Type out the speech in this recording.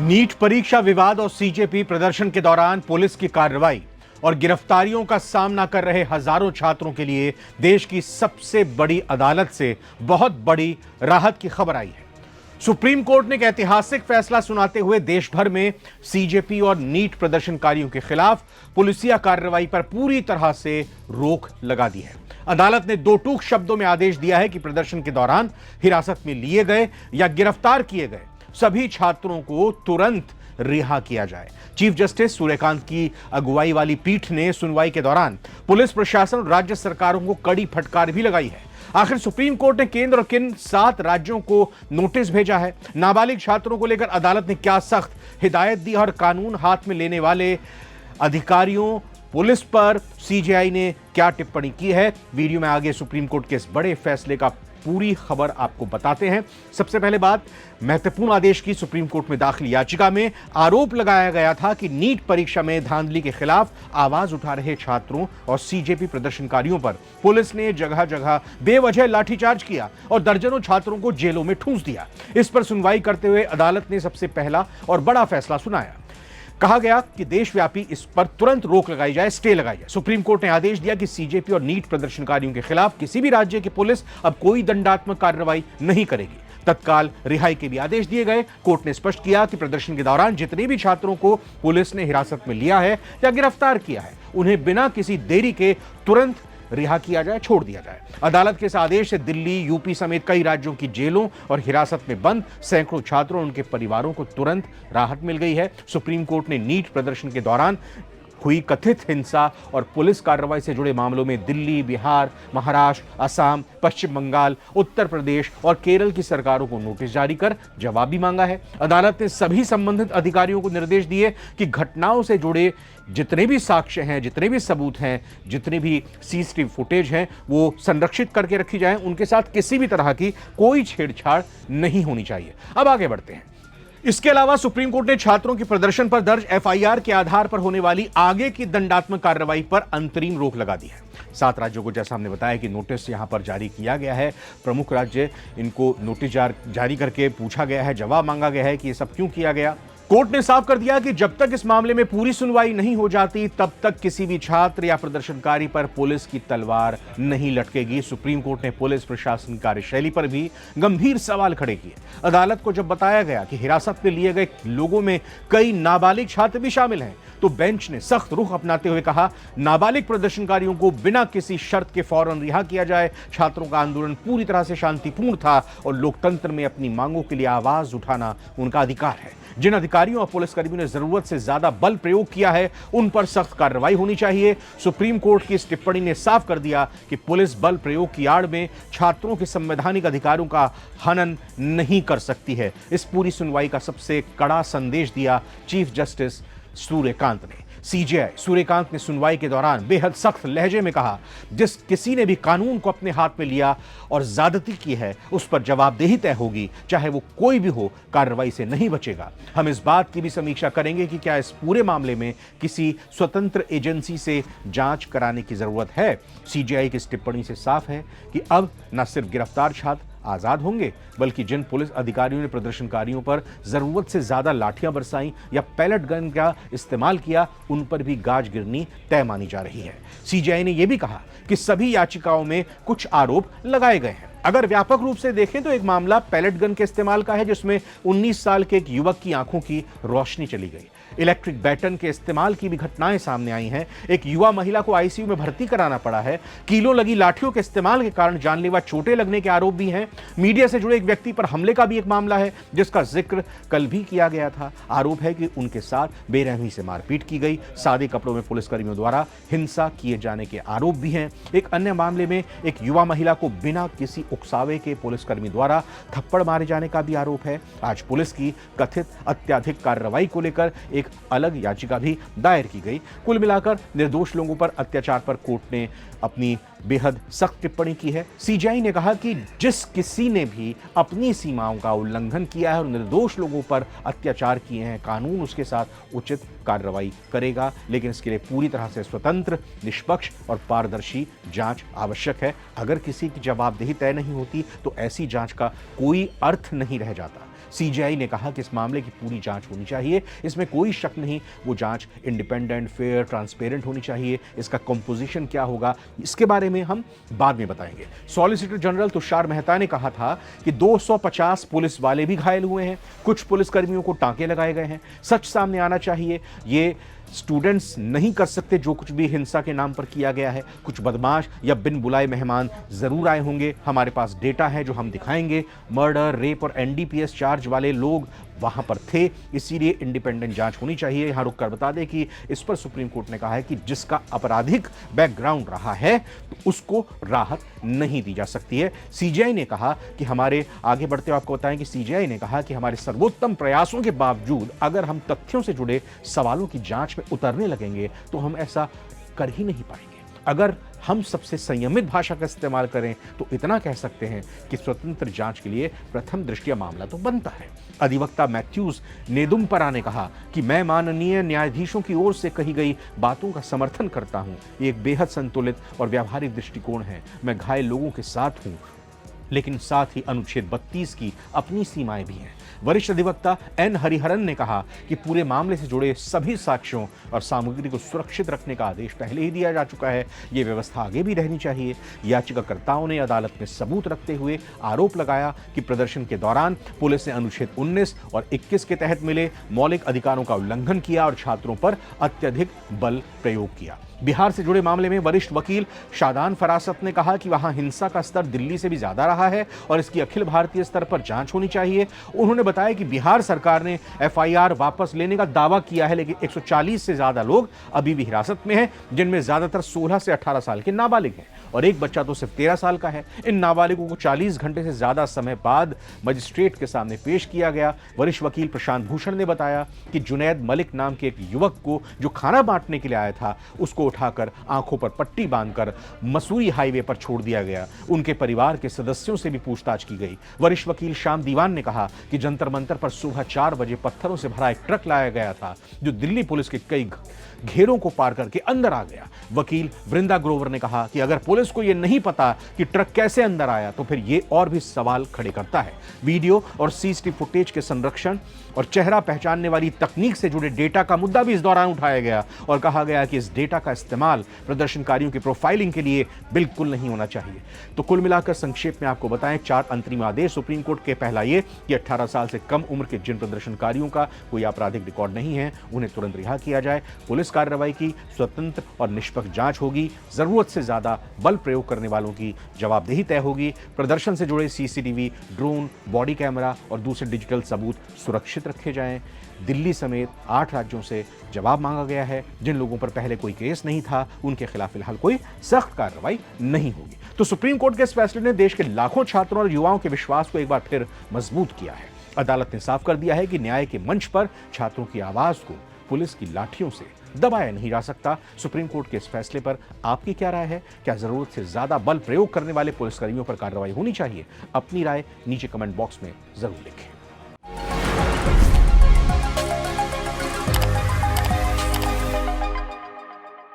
NEET परीक्षा विवाद और सीजेपी प्रदर्शन के दौरान पुलिस की कार्रवाई और गिरफ्तारियों का सामना कर रहे हजारों छात्रों के लिए देश की सबसे बड़ी अदालत से बहुत बड़ी राहत की खबर आई है। सुप्रीम कोर्ट ने एक ऐतिहासिक फैसला सुनाते हुए देश भर में सीजेपी और नीट प्रदर्शनकारियों के खिलाफ पुलिसिया कार्रवाई पर पूरी तरह से रोक लगा दी है। अदालत ने दो टूक शब्दों में आदेश दिया है कि प्रदर्शन के दौरान हिरासत में लिए गए या गिरफ्तार किए गए सभी छात्रों को तुरंत रिहा किया जाए। चीफ जस्टिस सूर्यकांत की अगुवाई वाली पीठ ने सुनवाई के दौरान पुलिस प्रशासन और राज्य सरकारों को कड़ी फटकार भी लगाई है। आखिर सुप्रीम कोर्ट ने केंद्र और किन 7 राज्यों को नोटिस भेजा है? नाबालिग छात्रों को लेकर अदालत ने क्या सख्त हिदायत दी और कानून हाथ में लेने वाले अधिकारियों पुलिस पर सीजेआई ने क्या टिप्पणी की है? वीडियो में आगे सुप्रीम कोर्ट के इस बड़े फैसले का पूरी खबर आपको बताते हैं। सबसे पहले बात महत्वपूर्ण आदेश की। सुप्रीम कोर्ट में दाखिल याचिका में आरोप लगाया गया था कि नीट परीक्षा में धांधली के खिलाफ आवाज उठा रहे छात्रों और सीजेपी प्रदर्शनकारियों पर पुलिस ने जगह जगह बेवजह लाठीचार्ज किया और दर्जनों छात्रों को जेलों में ठूंस दिया। इस पर सुनवाई करते हुए अदालत ने सबसे पहला और बड़ा फैसला सुनाया। कहा गया कि देशव्यापी इस पर तुरंत रोक लगाई जाए, स्टे लगाई जाए। सुप्रीम कोर्ट ने आदेश दिया कि सीजेपी और नीट प्रदर्शनकारियों के खिलाफ किसी भी राज्य की पुलिस अब कोई दंडात्मक कार्रवाई नहीं करेगी। तत्काल रिहाई के भी आदेश दिए गए। कोर्ट ने स्पष्ट किया कि प्रदर्शन के दौरान जितने भी छात्रों को पुलिस ने हिरासत में लिया है या गिरफ्तार किया है, उन्हें बिना किसी देरी के तुरंत रिहा किया जाए, छोड़ दिया जाए। अदालत के इस आदेश से दिल्ली, यूपी समेत कई राज्यों की जेलों और हिरासत में बंद सैकड़ों छात्रों और उनके परिवारों को तुरंत राहत मिल गई है। सुप्रीम कोर्ट ने नीट प्रदर्शन के दौरान हुई कथित हिंसा और पुलिस कार्रवाई से जुड़े मामलों में दिल्ली, बिहार, महाराष्ट्र, असम, पश्चिम बंगाल, उत्तर प्रदेश और केरल की सरकारों को नोटिस जारी कर जवाब भी मांगा है। अदालत ने सभी संबंधित अधिकारियों को निर्देश दिए कि घटनाओं से जुड़े जितने भी साक्ष्य हैं, जितने भी सबूत हैं, जितने भी सीसीटीवी फुटेज हैं, वो संरक्षित करके रखी जाएं। उनके साथ किसी भी तरह की कोई छेड़छाड़ नहीं होनी चाहिए। अब आगे बढ़ते हैं। इसके अलावा सुप्रीम कोर्ट ने छात्रों के प्रदर्शन पर दर्ज एफआईआर के आधार पर होने वाली आगे की दंडात्मक कार्रवाई पर अंतरिम रोक लगा दी है। 7 राज्यों को, जैसा हमने बताया, कि नोटिस यहां पर जारी किया गया है। प्रमुख राज्य, इनको नोटिस जारी करके पूछा गया है, जवाब मांगा गया है कि ये सब क्यों किया गया। कोर्ट ने साफ कर दिया कि जब तक इस मामले में पूरी सुनवाई नहीं हो जाती, तब तक किसी भी छात्र या प्रदर्शनकारी पर पुलिस की तलवार नहीं लटकेगी। सुप्रीम कोर्ट ने पुलिस प्रशासन कार्यशैली पर भी गंभीर सवाल खड़े किए। अदालत को जब बताया गया कि हिरासत में लिए गए लोगों में कई नाबालिग छात्र भी शामिल हैं, तो बेंच ने सख्त रुख अपनाते हुए कहा, नाबालिग प्रदर्शनकारियों को बिना किसी शर्त के फौरन रिहा किया जाए। छात्रों का आंदोलन पूरी तरह से शांतिपूर्ण था और लोकतंत्र में अपनी मांगों के लिए आवाज उठाना उनका अधिकार है। जिन अधिकारियों और पुलिसकर्मियों ने जरूरत से ज्यादा बल प्रयोग किया है, उन पर सख्त कार्रवाई होनी चाहिए। सुप्रीम कोर्ट की इस टिप्पणी ने साफ कर दिया कि पुलिस बल प्रयोग की आड़ में छात्रों के संवैधानिक अधिकारों का हनन नहीं कर सकती है। इस पूरी सुनवाई का सबसे कड़ा संदेश दिया चीफ जस्टिस सूर्यकांत ने। सीजेआई सूर्यकांत ने सुनवाई के दौरान बेहद सख्त लहजे में कहा, जिस किसी ने भी कानून को अपने हाथ में लिया और ज्यादती की है, उस पर जवाबदेही तय होगी, चाहे वो कोई भी हो, कार्रवाई से नहीं बचेगा। हम इस बात की भी समीक्षा करेंगे कि क्या इस पूरे मामले में किसी स्वतंत्र एजेंसी से जांच कराने की जरूरत है। सीजेआई की इस टिप्पणी से साफ है कि अब न सिर्फ गिरफ्तार छात्र आजाद होंगे, बल्कि जिन पुलिस अधिकारियों ने प्रदर्शनकारियों पर जरूरत से ज्यादा लाठियां बरसाई या पैलेट गन का इस्तेमाल किया, उन पर भी गाज गिरनी तय मानी जा रही है। सीजेआई ने यह भी कहा कि सभी याचिकाओं में कुछ आरोप लगाए गए हैं। अगर व्यापक रूप से देखें तो एक मामला पैलेट गन के इस्तेमाल का है, जिसमें 19 साल के एक युवक की आंखों की रोशनी चली गई। इलेक्ट्रिक बैटन के इस्तेमाल की भी घटनाएं सामने आई हैं। एक युवा महिला को आईसीयू में भर्ती कराना पड़ा है। कीलों लगी लाठियों के इस्तेमाल के कारण जानलेवा चोटें लगने के आरोप भी हैं। मीडिया से जुड़े एक व्यक्ति पर हमले का भी एक मामला है, जिसका जिक्र कल भी किया गया था। आरोप है कि उनके साथ बेरहमी से मारपीट की गई। सादे कपड़ों में पुलिसकर्मियों द्वारा हिंसा किए जाने के आरोप भी हैं। एक अन्य मामले में एक युवा महिला को बिना किसी उकसावे के पुलिसकर्मी द्वारा थप्पड़ मारे जाने का भी आरोप है। आज पुलिस की कथित अत्याधिक कार्रवाई को लेकर एक अलग याचिका भी दायर की गई। कुल मिलाकर निर्दोष लोगों पर अत्याचार पर कोर्ट ने अपनी बेहद सख्त टिप्पणी की है। सीजेआई ने कहा कि जिस किसी ने भी अपनी सीमाओं का उल्लंघन किया है और निर्दोष लोगों पर अत्याचार किए हैं, कानून उसके साथ उचित कार्रवाई करेगा, लेकिन इसके लिए पूरी तरह से स्वतंत्र, निष्पक्ष और पारदर्शी जांच आवश्यक है। अगर किसी की जवाबदेही तय नहीं होती तो ऐसी जांच का कोई अर्थ नहीं रह जाता। सीजेआई ने कहा कि इस मामले की पूरी जांच होनी चाहिए, इसमें कोई शक नहीं, वो जांच इंडिपेंडेंट, फेयर, ट्रांसपेरेंट होनी चाहिए। इसका कंपोजिशन क्या होगा, इसके बारे में हम बाद में बताएंगे। सॉलिसिटर जनरल तुषार मेहता ने कहा था कि 250 पुलिस वाले भी घायल हुए हैं, कुछ पुलिसकर्मियों को टांके लगाए गए हैं। सच सामने आना चाहिए, ये स्टूडेंट्स नहीं कर सकते जो कुछ भी हिंसा के नाम पर किया गया है। कुछ बदमाश या बिन बुलाए मेहमान जरूर आए होंगे, हमारे पास डेटा है जो हम दिखाएंगे। मर्डर, रेप और एनडीपीएस चार्ज वाले लोग वहां पर थे, इसीलिए इंडिपेंडेंट जांच होनी चाहिए। यहां रुककर बता दें कि इस पर सुप्रीम कोर्ट ने कहा है कि जिसका आपराधिक बैकग्राउंड रहा है तो उसको राहत नहीं दी जा सकती है। सीजेआई ने कहा कि हमारे आगे बढ़ते हुए आपको बताएं कि सीजेआई ने कहा कि हमारे सर्वोत्तम प्रयासों के बावजूद अगर हम तथ्यों से जुड़े सवालों की जांच में उतरने लगेंगे तो हम ऐसा कर ही नहीं पाएंगे। अगर हम सबसे संयमित भाषा का इस्तेमाल करें तो इतना कह सकते हैं कि स्वतंत्र जांच के लिए प्रथम दृष्टया मामला तो बनता है। अधिवक्ता मैथ्यूज नेदुम्परा ने कहा कि मैं माननीय न्यायाधीशों की ओर से कही गई बातों का समर्थन करता हूं। ये एक बेहद संतुलित और व्यावहारिक दृष्टिकोण है। मैं घायल लोगों के साथ हूं, लेकिन साथ ही अनुच्छेद 32 की अपनी सीमाएं भी हैं। वरिष्ठ अधिवक्ता एन हरिहरन ने कहा कि पूरे मामले से जुड़े सभी साक्ष्यों और सामग्री को सुरक्षित रखने का आदेश पहले ही दिया जा चुका है, ये व्यवस्था आगे भी रहनी चाहिए। याचिकाकर्ताओं ने अदालत में सबूत रखते हुए आरोप लगाया कि प्रदर्शन के दौरान पुलिस ने अनुच्छेद 19 और 21 के तहत मिले मौलिक अधिकारों का उल्लंघन किया और छात्रों पर अत्यधिक बल प्रयोग किया। बिहार से जुड़े मामले में वरिष्ठ वकील शादान फरासत ने कहा कि वहां हिंसा का स्तर दिल्ली से भी ज्यादा रहा है और इसकी अखिल भारतीय स्तर पर जांच होनी चाहिए। उन्होंने बताया कि बिहार सरकार ने एफआईआर वापस लेने का दावा किया है, लेकिन 140 से ज्यादा लोग अभी भी हिरासत में हैं, जिनमें ज्यादातर 16 से 18 साल के नाबालिग हैं और एक बच्चा तो सिर्फ 13 साल का है। इन नाबालिगों को 40 घंटे से ज्यादा समय बाद मजिस्ट्रेट के सामने पेश किया गया। वरिष्ठ वकील प्रशांत भूषण ने बताया कि जुनैद मलिक नाम के एक युवक को जो खाना बांटने के लिए आया था, उसको उठाकर आंखों पर पट्टी बांधकर मसूरी हाईवे पर छोड़ दिया गया। उनके परिवार के सदस्यों से भी पूछताछ की गई। वरिष्ठ वकील श्याम दीवान ने कहा कि जंतर मंतर पर सुबह 4 बजे पत्थरों से भरा एक ट्रक लाया गया था, जो दिल्ली पुलिस के कई घेरों को पार करके अंदर आ गया। वकील वृंदा ग्रोवर ने कहा कि अगर पुलिस को यह नहीं पता कि ट्रक कैसे अंदर आया तो फिर यह और भी सवाल खड़े करता है। वीडियो और सीसीटीवी फुटेज के संरक्षण और चेहरा पहचानने वाली तकनीक से जुड़े डेटा का मुद्दा भी इस दौरान उठाया गया और कहा गया कि इस डेटा का इस्तेमाल प्रदर्शनकारियों की प्रोफाइलिंग के लिए बिल्कुल नहीं होना चाहिए। तो कुल मिलाकर संक्षेप में आपको बताएं, 4 अंतरिम आदेश सुप्रीम कोर्ट के। पहला ये कि 18 साल से कम उम्र के जिन प्रदर्शनकारियों का कोई आपराधिक रिकॉर्ड नहीं है, उन्हें तुरंत रिहा किया जाए। पुलिस कार्रवाई की स्वतंत्र और निष्पक्ष जांच होगी। जरूरत से ज्यादा बल प्रयोग करने वालों की जवाबदेही तय होगी। प्रदर्शन से जुड़े सीसीटीवी, ड्रोन, बॉडी कैमरा और दूसरे डिजिटल सबूत सुरक्षित रखे जाएं। दिल्ली समेत 8 राज्यों से जवाब मांगा गया है। जिन लोगों पर पहले कोई केस नहीं था, उनके खिलाफ फिलहाल कोई सख्त कार्रवाई नहीं होगी। तो सुप्रीम कोर्ट के इस फैसले ने देश के लाखों छात्रों और युवाओं के विश्वास को एक बार फिर मजबूत किया है। अदालत ने साफ कर दिया है कि न्याय के मंच पर छात्रों की आवाज को पुलिस की लाठियों से दबाया नहीं जा सकता। सुप्रीम कोर्ट के इस फैसले पर आपकी क्या राय है? क्या जरूरत से ज्यादा बल प्रयोग करने वाले पुलिसकर्मियों पर कार्रवाई होनी चाहिए? अपनी राय नीचे कमेंट बॉक्स में जरूर लिखें।